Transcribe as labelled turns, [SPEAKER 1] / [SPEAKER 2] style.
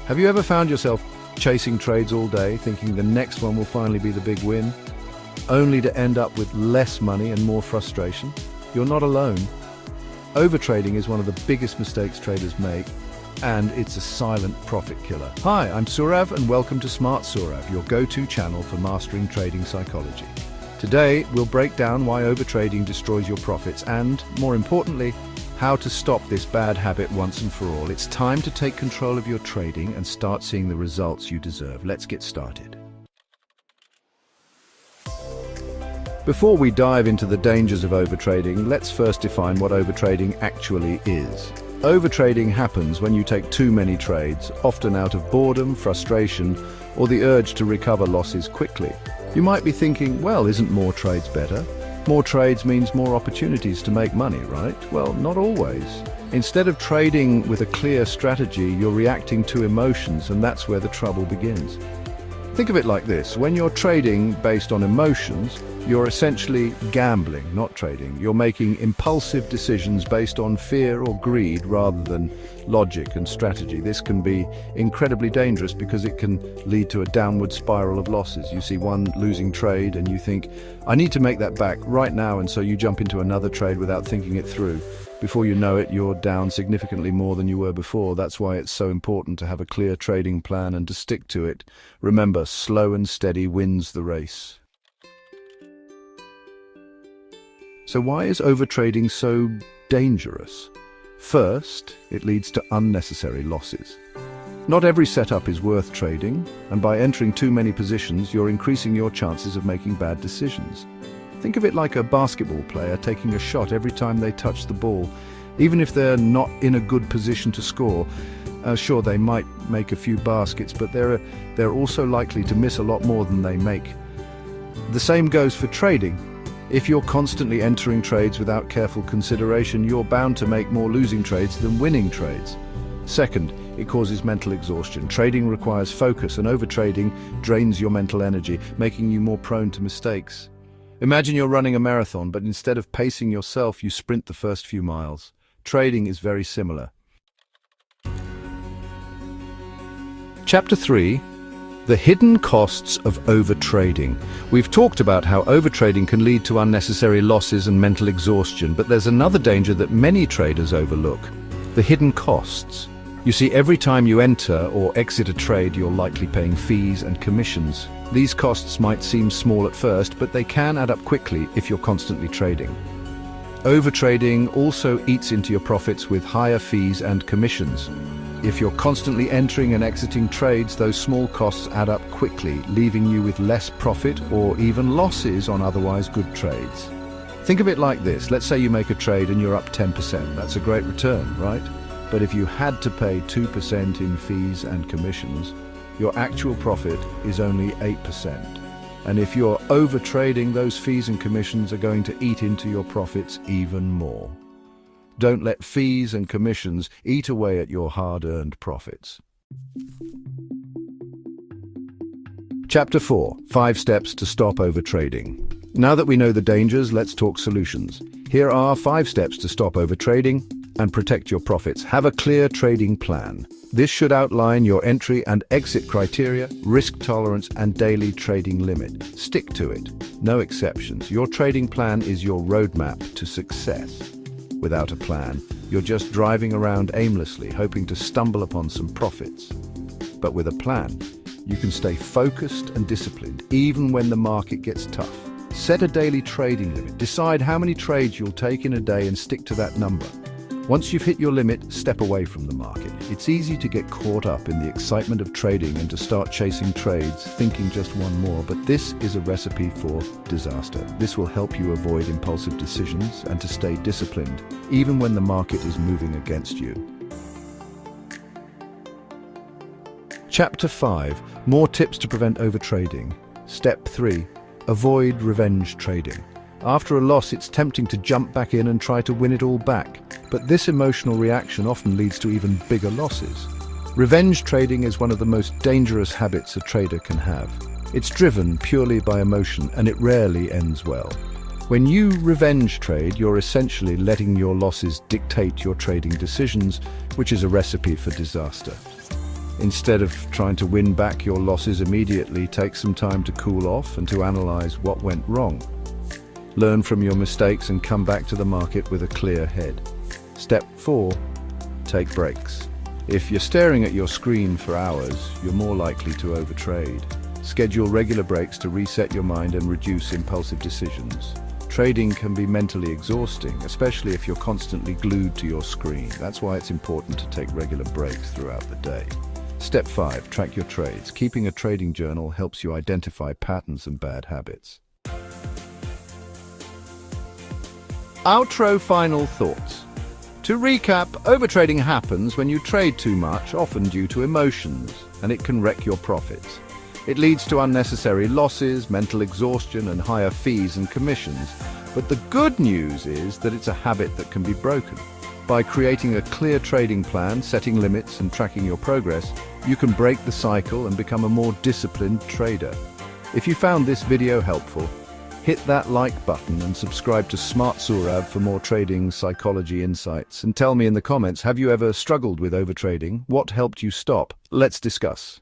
[SPEAKER 1] Have you ever found yourself chasing trades all day, thinking the next one will finally be the big win, only to end up with less money and more frustration? You're not alone. Overtrading is one of the biggest mistakes traders make, and it's a silent profit killer. Hi, I'm Sourav, and welcome to SmartSourav, your go-to channel for mastering trading psychology. Today, we'll break down why overtrading destroys your profits and, more importantly, how to stop this bad habit once and for all. It's time to take control of your trading and start seeing the results you deserve. Let's get started. Before we dive into the dangers of overtrading, let's first define what overtrading actually is. Overtrading happens when you take too many trades, often out of boredom, frustration, or the urge to recover losses quickly. You might be thinking, well, isn't more trades better? More trades means more opportunities to make money, right? Well, not always. Instead of trading with a clear strategy, you're reacting to emotions, and that's where the trouble begins. Think of it like this. When you're trading based on emotions, you're essentially gambling, not trading. You're making impulsive decisions based on fear or greed rather than logic and strategy. This can be incredibly dangerous because it can lead to a downward spiral of losses. You see one losing trade and you think, I need to make that back right now, and so you jump into another trade without thinking it through. Before you know it, you're down significantly more than you were before. That's why it's so important to have a clear trading plan and to stick to it. Remember, slow and steady wins the race. So why is overtrading so dangerous? First, it leads to unnecessary losses. Not every setup is worth trading, and by entering too many positions, you're increasing your chances of making bad decisions. Think of it like a basketball player taking a shot every time they touch the ball. Even if they're not in a good position to score, sure, they might make a few baskets, but they're also likely to miss a lot more than they make. The same goes for trading. If you're constantly entering trades without careful consideration, you're bound to make more losing trades than winning trades. Second, it causes mental exhaustion. Trading requires focus, and overtrading drains your mental energy, making you more prone to mistakes. Imagine you're running a marathon, but instead of pacing yourself, you sprint the first few miles. Trading is very similar. Chapter 3. The hidden costs of overtrading. We've talked about how overtrading can lead to unnecessary losses and mental exhaustion, but there's another danger that many traders overlook: the hidden costs. You see, every time you enter or exit a trade, you're likely paying fees and commissions. These costs might seem small at first, but they can add up quickly if you're constantly trading. Overtrading also eats into your profits with higher fees and commissions. If you're constantly entering and exiting trades, those small costs add up quickly, leaving you with less profit or even losses on otherwise good trades. Think of it like this. Let's say you make a trade and you're up 10%. That's a great return, right? But if you had to pay 2% in fees and commissions, your actual profit is only 8%. And if you're overtrading, those fees and commissions are going to eat into your profits even more. Don't let fees and commissions eat away at your hard-earned profits. Chapter 4. 5 steps to stop overtrading. Now that we know the dangers, let's talk solutions. Here are 5 steps to stop overtrading and protect your profits. Have a clear trading plan. This should outline your entry and exit criteria, risk tolerance, and daily trading limit. Stick to it. No exceptions. Your trading plan is your roadmap to success. Without a plan, you're just driving around aimlessly, hoping to stumble upon some profits. But with a plan, you can stay focused and disciplined, even when the market gets tough. Set a daily trading limit. Decide how many trades you'll take in a day and stick to that number. Once you've hit your limit, step away from the market. It's easy to get caught up in the excitement of trading and to start chasing trades, thinking just one more, but this is a recipe for disaster. This will help you avoid impulsive decisions and to stay disciplined, even when the market is moving against you. Chapter 5. More tips to prevent overtrading. Step 3. Avoid revenge trading. After a loss, it's tempting to jump back in and try to win it all back. But this emotional reaction often leads to even bigger losses. Revenge trading is one of the most dangerous habits a trader can have. It's driven purely by emotion, and it rarely ends well. When you revenge trade, you're essentially letting your losses dictate your trading decisions, which is a recipe for disaster. Instead of trying to win back your losses immediately, take some time to cool off and to analyze what went wrong. Learn from your mistakes and come back to the market with a clear head. Step 4. Take breaks. If you're staring at your screen for hours, you're more likely to overtrade. Schedule regular breaks to reset your mind and reduce impulsive decisions. Trading can be mentally exhausting, especially if you're constantly glued to your screen. That's why it's important to take regular breaks throughout the day. Step 5. Track your trades. Keeping a trading journal helps you identify patterns and bad habits. Outro final thoughts. To recap, overtrading happens when you trade too much, often due to emotions, and it can wreck your profits. It leads to unnecessary losses, mental exhaustion, and higher fees and commissions. But the good news is that it's a habit that can be broken. By creating a clear trading plan, setting limits, and tracking your progress, you can break the cycle and become a more disciplined trader. If you found this video helpful, hit that like button and subscribe to SmartSourav for more trading psychology insights. And tell me in the comments, have you ever struggled with overtrading? What helped you stop? Let's discuss.